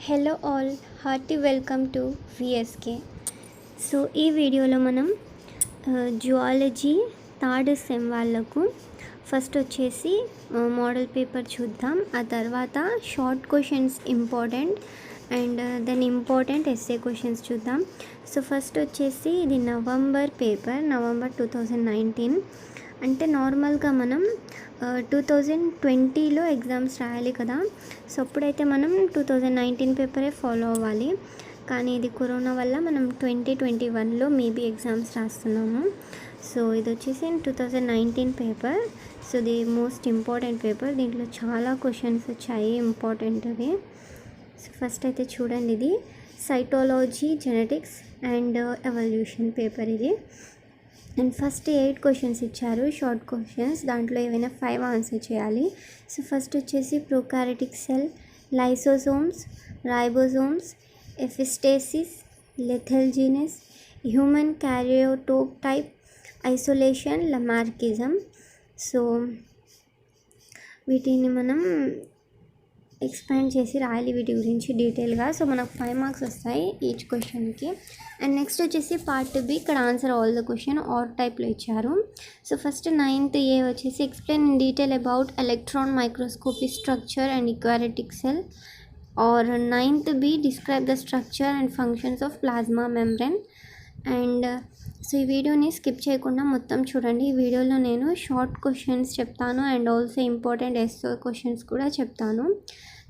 Hello all, hearty welcome to VSK. So ఈ వీడియోలో మనం జువాలజీ థర్డ్ సెమ్ వాళ్ళకు ఫస్ట్ వచ్చేసి మోడల్ పేపర్ చూద్దాం. ఆ తర్వాత short questions important and then important SA questions చూద్దాం. సో ఫస్ట్ వచ్చేసి ఇది నవంబర్ పేపర్, నవంబర్ 2019. అంటే నార్మల్గా మనం 2020లో ఎగ్జామ్స్ రాయాలి కదా. సో అప్పుడైతే మనం 2019 పేపరే ఫాలో అవ్వాలి. కానీ ఇది కరోనా వల్ల మనం 2021లో మేబీ ఎగ్జామ్స్ రాస్తున్నాము. సో ఇది వచ్చేసి 2019 పేపర్. సో ఇది మోస్ట్ ఇంపార్టెంట్ పేపర్. దీంట్లో చాలా క్వశ్చన్స్ వచ్చాయి ఇంపార్టెంట్ అవి. సో ఫస్ట్ అయితే చూడండి, ఇది cytology, genetics and evolution paper ఇది. అండ్ ఫస్ట్ 8 క్వశ్చన్స్ ఇచ్చారు, షార్ట్ క్వశ్చన్స్. దాంట్లో ఏవైనా 5 ఆన్సర్ చేయాలి. సో ఫస్ట్ వచ్చేసి prokaryotic cell, lysosomes, ribosomes, epistasis, lethal genes, human karyotype type, isolation, Lamarckism. So వీటిని మనం ఎక్స్పాండ్ చేసి రాయాలి వీటి గురించి డీటెయిల్గా. సో మనకు 5 మార్క్స్ వస్తాయి ఈచ్ క్వశ్చన్కి. అండ్ నెక్స్ట్ వచ్చేసి పార్ట్ బి, ఇక్కడ answer all the question or టైప్లో ఇచ్చారు. సో ఫస్ట్ 9th ఏ వచ్చేసి explain in detail about electron microscopy structure and eukaryotic cell. Or 9th B describe the structure and functions of plasma membrane. And so ఈ వీడియోని skip చేయకుండా మొత్తం చూడండి. ఈ వీడియోలో నేను షార్ట్ క్వశ్చన్స్ చెప్తాను and also important SA questions కూడా చెప్తాను.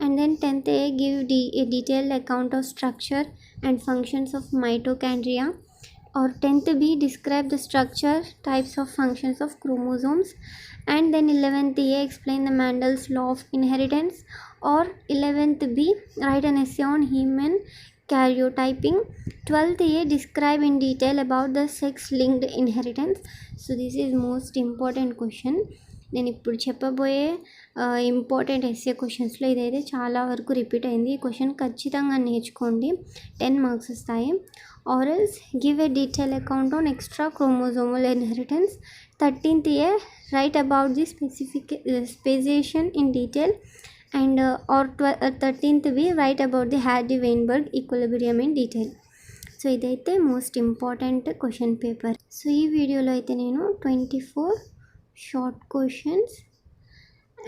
And then 10th A give A detailed account of structure and functions of mitochondria. Or 10th B describe the structure, types of functions of chromosomes. And then 11th A explain the Mendel's law of inheritance. Or 11th B write an essay on human karyotyping. 12th A describe in detail about the sex linked inheritance. So this is most important question. నేను ఇప్పుడు చెప్పబోయే important SA క్వశ్చన్స్లో ఇదైతే చాలా వరకు repeat అయింది. ఈ question ఖచ్చితంగా నేర్చుకోండి, 10 మార్క్స్ వస్తాయి. Orals give a detail account on extra chromosomal inheritance. 13th A write about the speciation in detail. And or 13th we write about the Hardy-Weinberg equilibrium in detail. So ఇదైతే most important question paper. So ఈ వీడియోలో అయితే నేను 24 short questions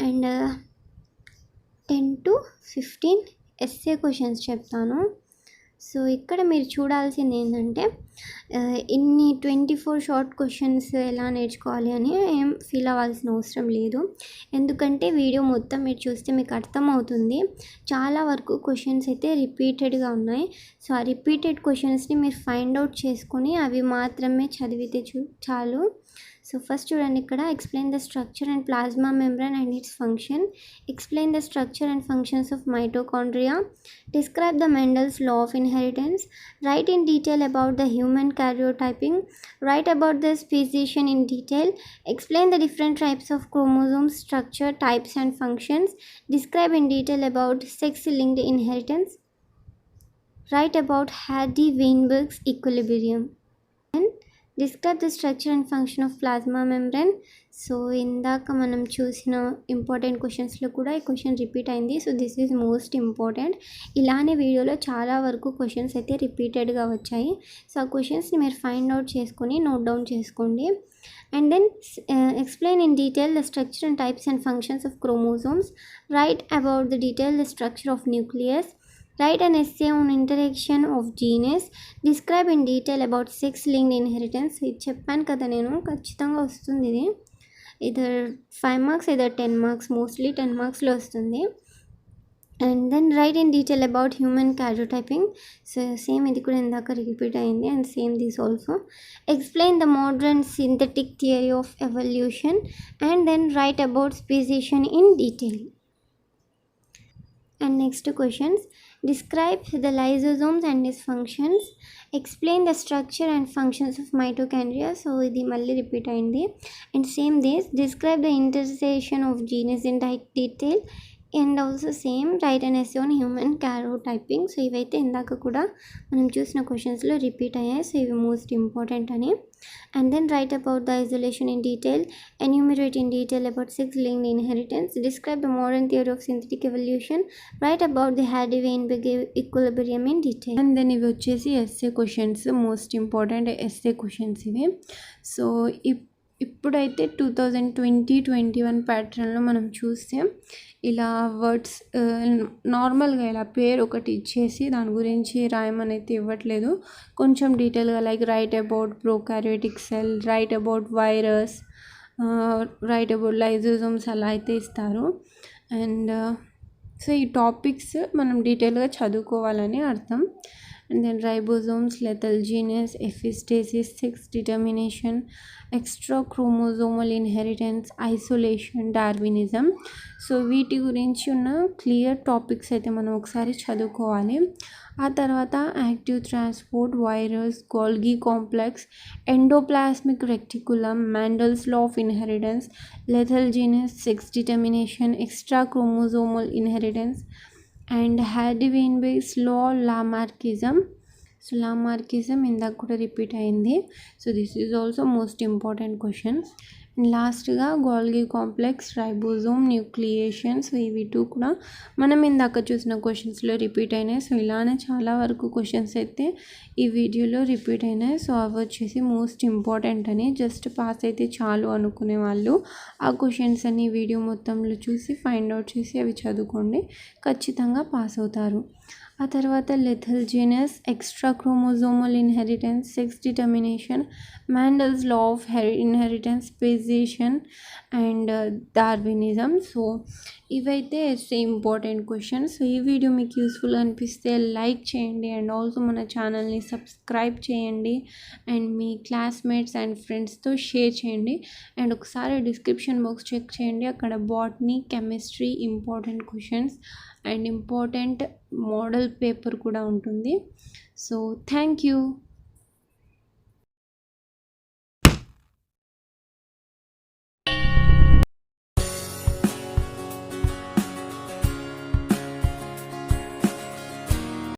and 10 to 15 SA questions చెప్తాను. So ఇక్కడ మీరు చూడాల్సింది ఏంటంటే ఇన్ని 24 షార్ట్ క్వశ్చన్స్ ఎలా నేర్చుకోవాలి అని ఏం ఫీల్ అవ్వాల్సిన అవసరం లేదు. ఎందుకంటే వీడియో మొత్తం మీరు చూస్తే మీకు అర్థమవుతుంది. చాలా వరకు క్వశ్చన్స్ అయితే రిపీటెడ్గా ఉన్నాయి. సో ఆ రిపీటెడ్ క్వశ్చన్స్ని మీరు ఫైండ్ అవుట్ చేసుకొని అవి మాత్రమే చదివితే చాలు. సో ఫస్ట్ చూడండి, ఇక్కడ explain the structure and plasma membrane and it's function. Explain the structure and functions of mitochondria. Describe the Mendel's law of inheritance. Right in detail about the human karyotyping. Write about the speciation in detail. Explain the different types of chromosomes, structure, types and functions. Describe in detail about sex-linked inheritance. Write about Hardy-Weinberg's equilibrium. And describe the structure and function of plasma membrane. So ఇందాక మనం చూసిన important క్వశ్చన్స్లో కూడా ఈ question repeat అయింది. So this is most important. ఇలానే వీడియోలో చాలా వరకు క్వశ్చన్స్ అయితే రిపీటెడ్గా వచ్చాయి. సో ఆ క్వశ్చన్స్ని మీరు ఫైండ్ అవుట్ చేసుకొని నోట్ డౌన్ చేసుకోండి. And then explain in detail the structure and types and functions of chromosomes. Write about the detail the structure of nucleus. Write an essay on interaction of genes. Describe in detail about sex-linked inheritance. ఇది చెప్పాను కదా నేను, ఖచ్చితంగా వస్తుంది ఇది. Either 5 marks either 10 marks, mostly 10 మార్క్స్లో వస్తుంది. And then write in detail about human karyotyping. So same ఇది కూడా ఇందాక రిపీట్ అయింది and same this also. Explain the modern synthetic theory of evolution. And then write about speciation in detail. And next questions. Describe the lysosomes and its functions. Explain the structure and functions of mitochondria. So ఇది మళ్ళీ repeat అయింది. And same this. Describe the intersection of genes in detail. And also same write and essay on human karyotyping. So ఇవైతే ఇందాక కూడా మనం చూసిన క్వశ్చన్స్లో repeat అయ్యాయి. సో ఇవి మోస్ట్ ఇంపార్టెంట్ అని. And then write about the isolation in detail, enumerate in detail about 6 linked inheritance, describe the modern theory of synthetic evolution, write about the Hardy-Weinberg equilibrium in detail. And then ఇవి వచ్చేసి essay questions, most important essay questions ఇవి. So ఇప్పుడైతే 2020-21 ప్యాటర్న్లో మనం చూస్తే ఇలా words నార్మల్గా ఇలా పేరు ఒకటి ఇచ్చేసి దాని గురించి రాయమని అయితే ఇవ్వట్లేదు. కొంచెం డీటెయిల్గా like write about prokaryotic cell, write about virus, write about lysosomes అలా అయితే ఇస్తారు. అండ్ సో ఈ టాపిక్స్ మనం డీటెయిల్గా చదువుకోవాలని అర్థం. And then ribosomes, lethal genus, epistasis, sex determination, extra chromosomal inheritance, isolation, Darwinism. So వీటి గురించి ఉన్న క్లియర్ టాపిక్స్ అయితే మనం ఒకసారి చదువుకోవాలి. ఆ తర్వాత active transport, virus, Golgi complex, endoplasmic reticulum, Mendel's law of inheritance, lethal genes, sex determination, extra chromosomal inheritance, and Hardy Weinberg law, Lamarckism. So Lamarckism ఇందాక కూడా రిపీట్ అయింది. So this is also most important question. And లాస్ట్గా Golgi complex, ribosome, nucleation. So ఇవి two కూడా మనం ఇందాక చూసిన క్వశ్చన్స్లో రిపీట్ అయినాయి. సో ఇలానే చాలా వరకు క్వశ్చన్స్ అయితే ఈ వీడియోలో రిపీట్ అయినాయి. సో అవి వచ్చేసి మోస్ట్ ఇంపార్టెంట్ అని, జస్ట్ పాస్ అయితే చాలు అనుకునే వాళ్ళు ఆ క్వశ్చన్స్ అన్ని వీడియో మొత్తంలో చూసి ఫైండ్ అవుట్ చేసి అవి చదువుకోండి, ఖచ్చితంగా పాస్ అవుతారు. ఆ తర్వాత lethal genus, extra chromosomal inheritance, sex determination, Mendel's law of inheritance, speciation and Darwinism. So ఇవైతే ఇంపార్టెంట్ క్వశ్చన్స్. సో ఈ వీడియో మీకు యూస్ఫుల్ అనిపిస్తే లైక్ చేయండి అండ్ ఆల్సో మన ఛానల్ని సబ్స్క్రైబ్ చేయండి అండ్ మీ క్లాస్మేట్స్ అండ్ ఫ్రెండ్స్తో షేర్ చేయండి. అండ్ ఒకసారి డిస్క్రిప్షన్ బాక్స్ చెక్ చేయండి, అక్కడ botany, chemistry important questions and important model paper కూడా ఉంటుంది. So thank you.